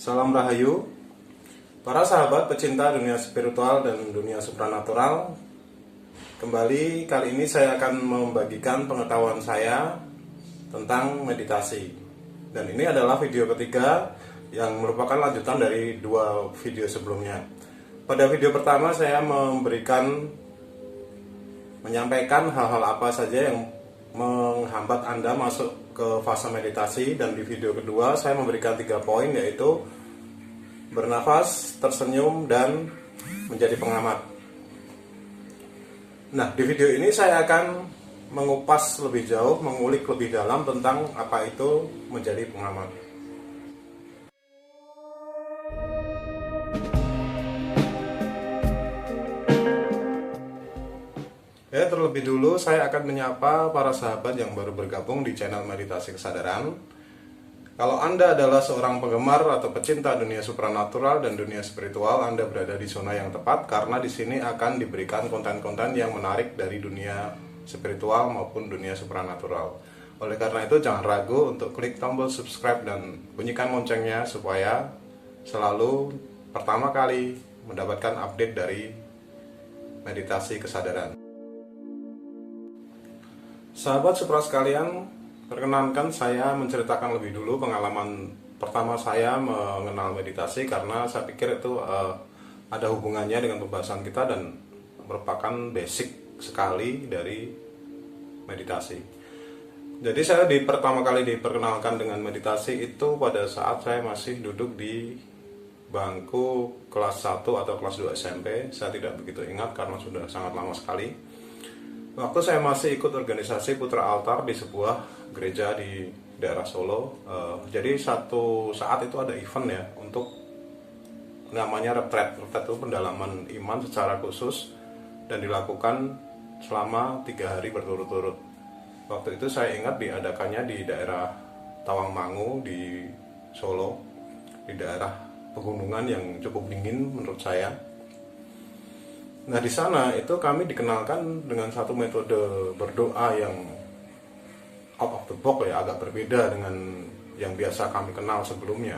Salam Rahayu, para sahabat pecinta dunia spiritual dan dunia supranatural. Kembali kali ini saya akan membagikan pengetahuan saya tentang meditasi. Dan ini adalah video ketiga yang merupakan lanjutan dari dua video sebelumnya. Pada video pertama saya menyampaikan hal-hal apa saja yang menghambat Anda masuk ke fase meditasi, dan di video kedua saya memberikan 3 poin, yaitu bernafas, tersenyum, dan menjadi pengamat. Nah, di video ini saya akan mengupas lebih jauh, mengulik lebih dalam tentang apa itu menjadi pengamat. Ya, terlebih dulu saya akan menyapa para sahabat yang baru bergabung di channel Meditasi Kesadaran. Kalau Anda adalah seorang penggemar atau pecinta dunia supranatural dan dunia spiritual, Anda berada di zona yang tepat, karena di sini akan diberikan konten-konten yang menarik dari dunia spiritual maupun dunia supranatural. Oleh karena itu, jangan ragu untuk klik tombol subscribe dan bunyikan loncengnya supaya selalu pertama kali mendapatkan update dari Meditasi Kesadaran. Sahabat supra sekalian, perkenankan saya menceritakan lebih dulu pengalaman pertama saya mengenal meditasi, karena saya pikir itu ada hubungannya dengan pembahasan kita dan merupakan basic sekali dari meditasi. Jadi saya pertama kali diperkenalkan dengan meditasi itu pada saat saya masih duduk di bangku kelas 1 atau kelas 2 SMP. Saya tidak begitu ingat karena sudah sangat lama sekali. Waktu saya masih ikut organisasi Putra Altar di sebuah gereja di daerah Solo. Jadi satu saat itu ada event ya, untuk namanya retreat. Retreat itu pendalaman iman secara khusus dan dilakukan selama 3 hari berturut-turut. Waktu itu saya ingat diadakannya di daerah Tawangmangu di Solo, di daerah pegunungan yang cukup dingin menurut saya. Nah, di sana itu kami dikenalkan dengan satu metode berdoa yang out of the box ya, agak berbeda dengan yang biasa kami kenal sebelumnya.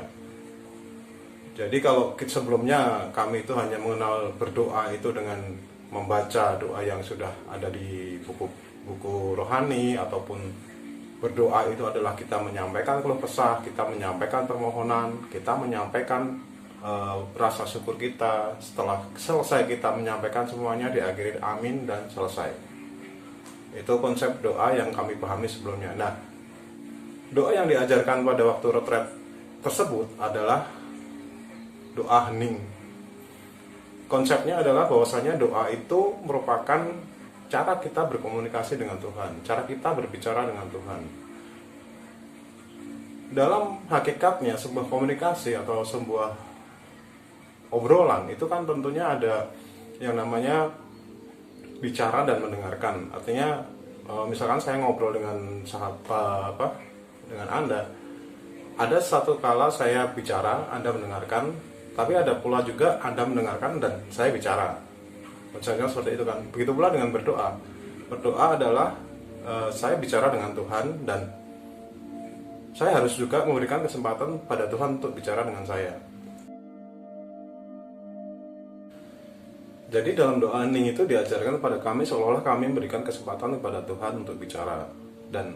Jadi kalau sebelumnya kami itu hanya mengenal berdoa itu dengan membaca doa yang sudah ada di buku rohani, ataupun berdoa itu adalah kita menyampaikan keluh kesah, kita menyampaikan permohonan, kita menyampaikan rasa syukur kita. Setelah selesai kita menyampaikan semuanya, diakhiri amin dan selesai. Itu konsep doa yang kami pahami sebelumnya. Nah, doa yang diajarkan pada waktu retreat tersebut adalah doa hening. Konsepnya adalah bahwasanya doa itu merupakan cara kita berkomunikasi dengan Tuhan, cara kita berbicara dengan Tuhan. Dalam hakikatnya sebuah komunikasi atau sebuah obrolan itu kan tentunya ada yang namanya bicara dan mendengarkan. Artinya misalkan saya ngobrol dengan dengan Anda, ada satu kala saya bicara, Anda mendengarkan, tapi ada pula juga Anda mendengarkan dan saya bicara. Misalnya seperti itu kan. Begitu pula dengan berdoa. Berdoa adalah saya bicara dengan Tuhan, dan saya harus juga memberikan kesempatan pada Tuhan untuk bicara dengan saya. Jadi dalam doa hening itu diajarkan kepada kami seolah-olah kami memberikan kesempatan kepada Tuhan untuk bicara. Dan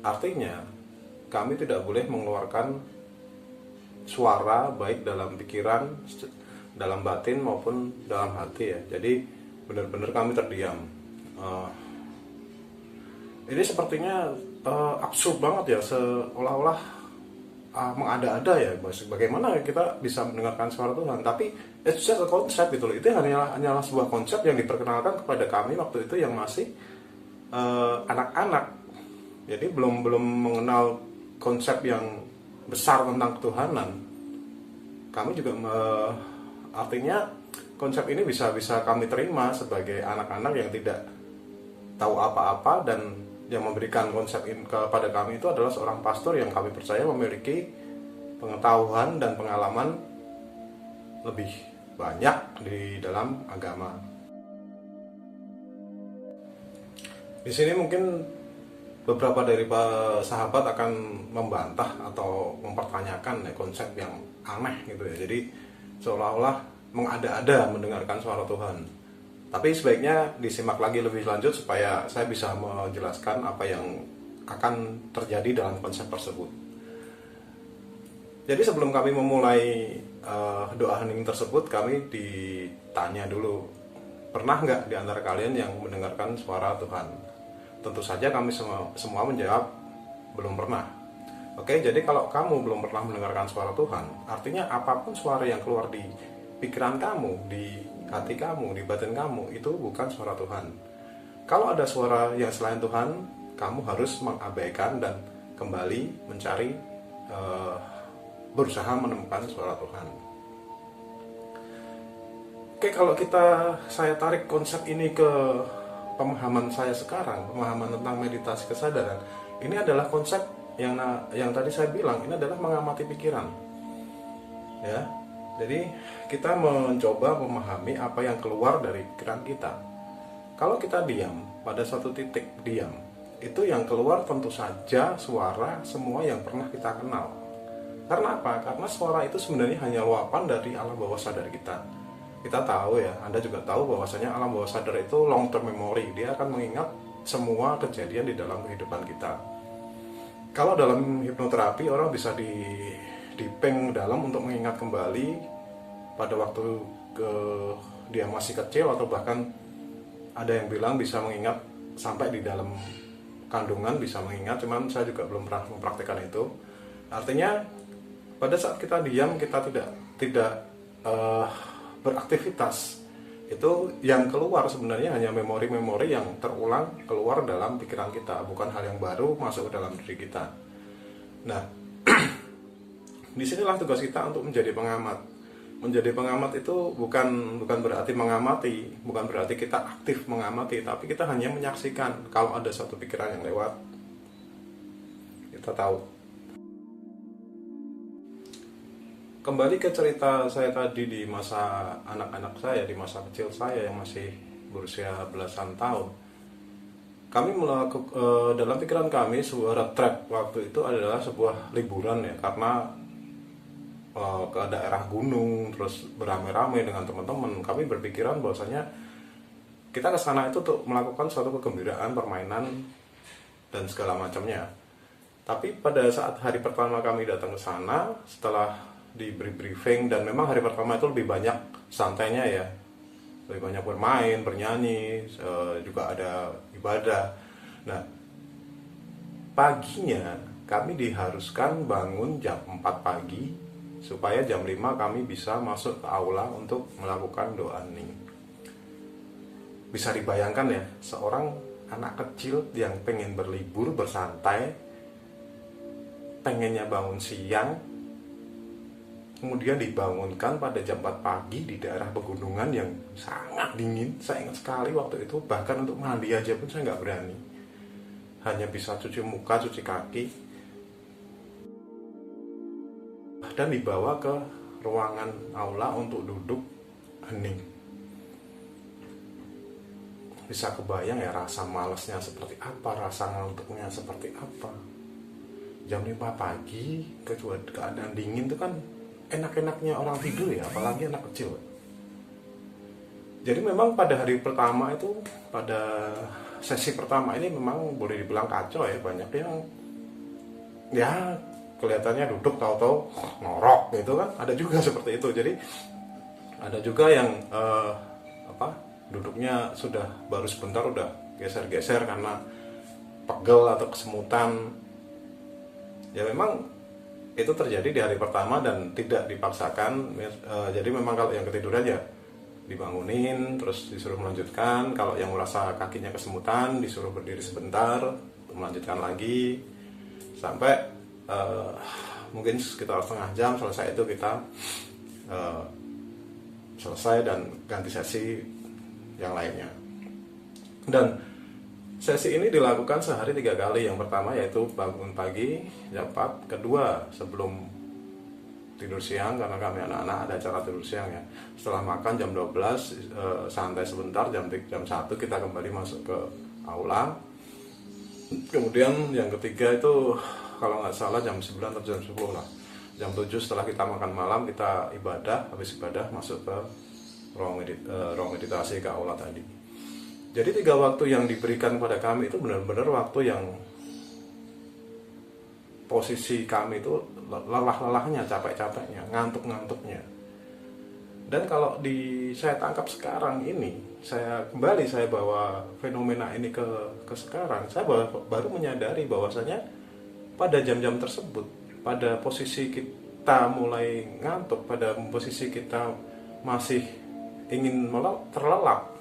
artinya kami tidak boleh mengeluarkan suara baik dalam pikiran, dalam batin maupun dalam hati ya. Jadi benar-benar kami terdiam. Ini sepertinya absurd banget ya, seolah-olah mengada-ada ya, bagaimana kita bisa mendengarkan suara Tuhan. Tapi it's just a concept gitu loh. Itu hanyalah sebuah konsep yang diperkenalkan kepada kami waktu itu yang masih anak-anak. Jadi belum mengenal konsep yang besar tentang ketuhanan. Kami juga artinya konsep ini bisa kami terima sebagai anak-anak yang tidak tahu apa-apa, dan yang memberikan konsep ini kepada kami itu adalah seorang pastor yang kami percaya memiliki pengetahuan dan pengalaman lebih banyak di dalam agama. Di sini mungkin beberapa dari sahabat akan membantah atau mempertanyakan ya, konsep yang aneh gitu ya. Jadi seolah-olah mengada-ada mendengarkan suara Tuhan. Tapi sebaiknya disimak lagi lebih lanjut supaya saya bisa menjelaskan apa yang akan terjadi dalam konsep tersebut. Jadi sebelum kami memulai doa hening tersebut, kami ditanya dulu, pernah nggak di antara kalian yang mendengarkan suara Tuhan? Tentu saja kami semua menjawab belum pernah. Oke, jadi kalau kamu belum pernah mendengarkan suara Tuhan, artinya apapun suara yang keluar di pikiran kamu, di hati kamu, di batin kamu, itu bukan suara Tuhan. Kalau ada suara yang selain Tuhan, kamu harus mengabaikan dan kembali mencari, berusaha menemukan suara Tuhan. Oke, kalau saya tarik konsep ini ke pemahaman saya sekarang, pemahaman tentang meditasi kesadaran, ini adalah konsep yang tadi saya bilang, ini adalah mengamati pikiran. Ya, jadi kita mencoba memahami apa yang keluar dari pikiran kita. Kalau kita diam pada suatu titik diam, itu yang keluar tentu saja suara semua yang pernah kita kenal. Karena apa? Karena suara itu sebenarnya hanya luapan dari alam bawah sadar kita. Kita tahu ya, Anda juga tahu bahwasanya alam bawah sadar itu long term memory. Dia akan mengingat semua kejadian di dalam kehidupan kita. Kalau dalam hipnoterapi orang bisa dipeng dalam untuk mengingat kembali pada waktu dia masih kecil, atau bahkan ada yang bilang bisa mengingat sampai di dalam kandungan bisa mengingat, cuman saya juga belum pernah mempraktikkan itu. Artinya pada saat kita diam, kita tidak beraktivitas, itu yang keluar sebenarnya hanya memori-memori yang terulang keluar dalam pikiran kita, bukan hal yang baru masuk ke dalam diri kita. Nah, disinilah tugas kita untuk menjadi pengamat. Menjadi pengamat itu bukan berarti mengamati, bukan berarti kita aktif mengamati, tapi kita hanya menyaksikan. Kalau ada satu pikiran yang lewat, kita tahu. Kembali ke cerita saya tadi di masa anak-anak saya, di masa kecil saya yang masih berusia belasan tahun. Kami dalam pikiran kami sebuah trip waktu itu adalah sebuah liburan ya, karena ke daerah gunung terus beramai-ramai dengan teman-teman. Kami berpikiran bahwasanya kita ke sana itu untuk melakukan suatu kegembiraan, permainan dan segala macamnya. Tapi pada saat hari pertama kami datang ke sana, setelah diberi briefing, dan memang hari pertama itu lebih banyak santainya ya, lebih banyak bermain, bernyanyi, juga ada ibadah. Nah, paginya kami diharuskan bangun jam 4 pagi supaya jam 5 kami bisa masuk ke aula untuk melakukan doa hening. Bisa dibayangkan ya, seorang anak kecil yang pengen berlibur, bersantai, pengennya bangun siang, kemudian dibangunkan pada jam 4 pagi di daerah pegunungan yang sangat dingin. Saya ingat sekali waktu itu, bahkan untuk mandi aja pun saya nggak berani. Hanya bisa cuci muka, cuci kaki. Dan dibawa ke ruangan aula untuk duduk hening. Bisa kebayang ya rasa malasnya seperti apa, rasa ngantuknya seperti apa. Jam 5 pagi, keadaan dingin itu kan enak-enaknya orang tidur ya, apalagi anak kecil. Jadi memang pada hari pertama itu, pada sesi pertama ini memang boleh dibilang kacau ya. Banyak yang ya kelihatannya duduk tahu-tahu ngorok gitu kan, ada juga seperti itu. Jadi ada juga yang duduknya sudah baru sebentar udah geser-geser karena pegel atau kesemutan. Ya memang itu terjadi di hari pertama dan tidak dipaksakan. Jadi memang kalau yang ketiduran ya dibangunin terus disuruh melanjutkan. Kalau yang merasa kakinya kesemutan disuruh berdiri sebentar, melanjutkan lagi sampai mungkin sekitar setengah jam. Selesai itu kita selesai dan ganti sesi yang lainnya. Dan sesi ini dilakukan sehari 3 kali. Yang pertama yaitu bangun pagi jam 4, kedua sebelum tidur siang, karena kami anak-anak ada acara tidur siang ya. Setelah makan jam 12 santai sebentar, jam 1 kita kembali masuk ke aula. Kemudian yang ketiga itu kalau nggak salah jam 9 atau jam 10 lah. Jam 7 setelah kita makan malam, kita ibadah, habis ibadah masuk ke ruang meditasi ke aula tadi. Jadi 3 waktu yang diberikan pada kami itu benar-benar waktu yang posisi kami itu lelah-lelahnya, capek-capeknya, ngantuk-ngantuknya. Dan kalau saya tangkap sekarang ini, saya bawa fenomena ini ke sekarang, saya baru menyadari bahwasanya pada jam-jam tersebut, pada posisi kita mulai ngantuk, pada posisi kita masih ingin terlelap,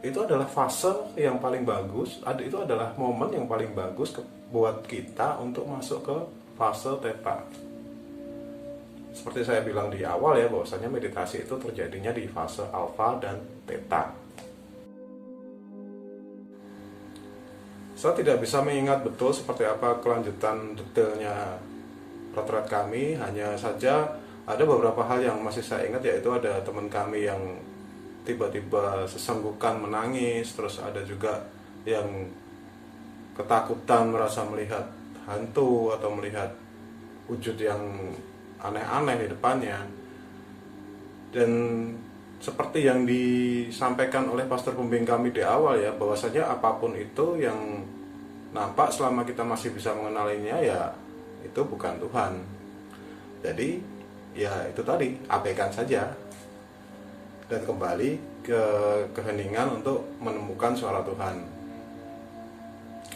itu adalah fase yang paling bagus, itu adalah momen yang paling bagus buat kita untuk masuk ke fase theta. Seperti saya bilang di awal ya, bahwasanya meditasi itu terjadinya di fase alfa dan theta. Saya tidak bisa mengingat betul seperti apa kelanjutan detailnya retret kami, hanya saja ada beberapa hal yang masih saya ingat, yaitu ada teman kami yang tiba-tiba sesenggukan menangis, terus ada juga yang ketakutan merasa melihat hantu atau melihat wujud yang aneh-aneh di depannya. Dan seperti yang disampaikan oleh pastor pembimbing kami di awal ya, bahwasanya apapun itu yang nampak selama kita masih bisa mengenalinya, ya itu bukan Tuhan. Jadi ya itu tadi, abaikan saja dan kembali ke keheningan untuk menemukan suara Tuhan.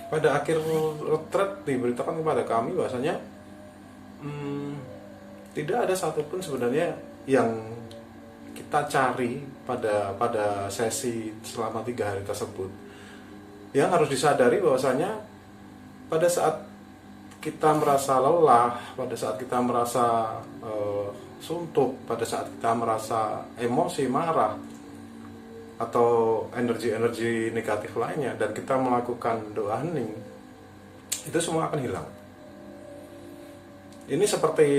Pada akhir retret diberitakan kepada kami bahwasanya tidak ada satupun sebenarnya yang kita cari pada sesi selama 3 hari tersebut. Yang harus disadari bahwasanya pada saat kita merasa lelah, pada saat kita merasa suntuk, pada saat kita merasa emosi, marah, atau energi-energi negatif lainnya, dan kita melakukan doa hening, itu semua akan hilang. Ini seperti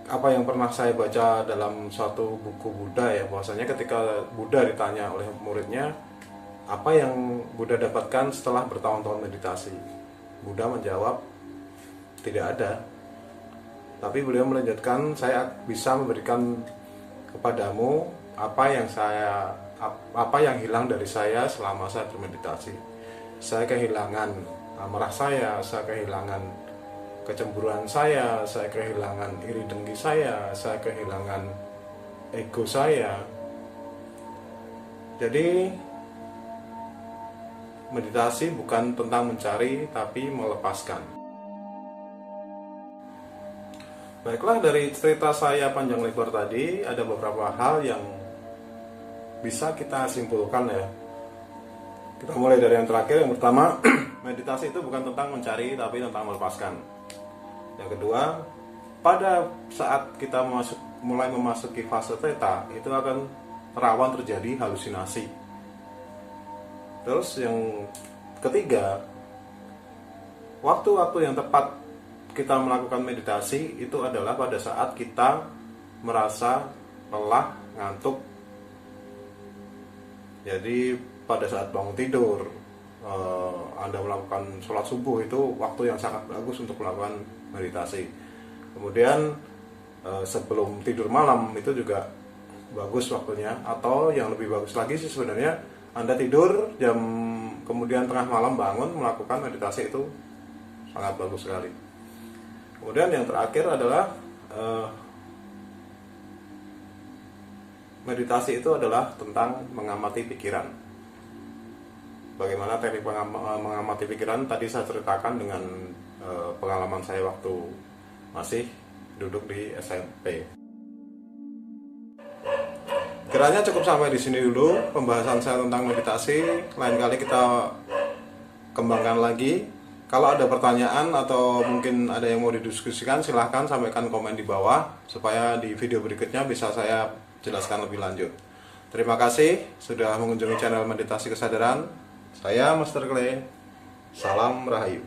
apa yang pernah saya baca dalam suatu buku Buddha ya, bahwasanya ketika Buddha ditanya oleh muridnya, apa yang Buddha dapatkan setelah bertahun-tahun meditasi? Buddha menjawab, tidak ada. Tapi beliau melanjutkan, saya bisa memberikan kepadamu apa yang hilang dari saya selama saya bermeditasi. Saya kehilangan amarah saya kehilangan kecemburuan saya kehilangan iri dengki saya kehilangan ego saya. Jadi meditasi bukan tentang mencari, tapi melepaskan. Baiklah, dari cerita saya panjang lebar tadi, ada beberapa hal yang bisa kita simpulkan ya. Kita mulai dari yang terakhir. Yang pertama, meditasi itu bukan tentang mencari, tapi tentang melepaskan. Yang kedua, pada saat kita mulai memasuki fase theta, itu akan rawan terjadi halusinasi. Terus yang ketiga, waktu-waktu yang tepat kita melakukan meditasi itu adalah pada saat kita merasa lelah, ngantuk. Jadi pada saat bangun tidur, Anda melakukan sholat subuh, itu waktu yang sangat bagus untuk melakukan meditasi. Kemudian sebelum tidur malam itu juga bagus waktunya. Atau yang lebih bagus lagi sih sebenarnya, Anda tidur kemudian tengah malam bangun melakukan meditasi, itu sangat bagus sekali. Kemudian yang terakhir adalah meditasi itu adalah tentang mengamati pikiran. Bagaimana teknik mengamati pikiran tadi saya ceritakan dengan pengalaman saya waktu masih duduk di SMP. Kiranya cukup sampai di sini dulu pembahasan saya tentang meditasi. Lain kali kita kembangkan lagi. Kalau ada pertanyaan atau mungkin ada yang mau didiskusikan, silahkan sampaikan komen di bawah supaya di video berikutnya bisa saya jelaskan lebih lanjut. Terima kasih sudah mengunjungi channel Meditasi Kesadaran. Saya Master Clay. Salam Rahayu.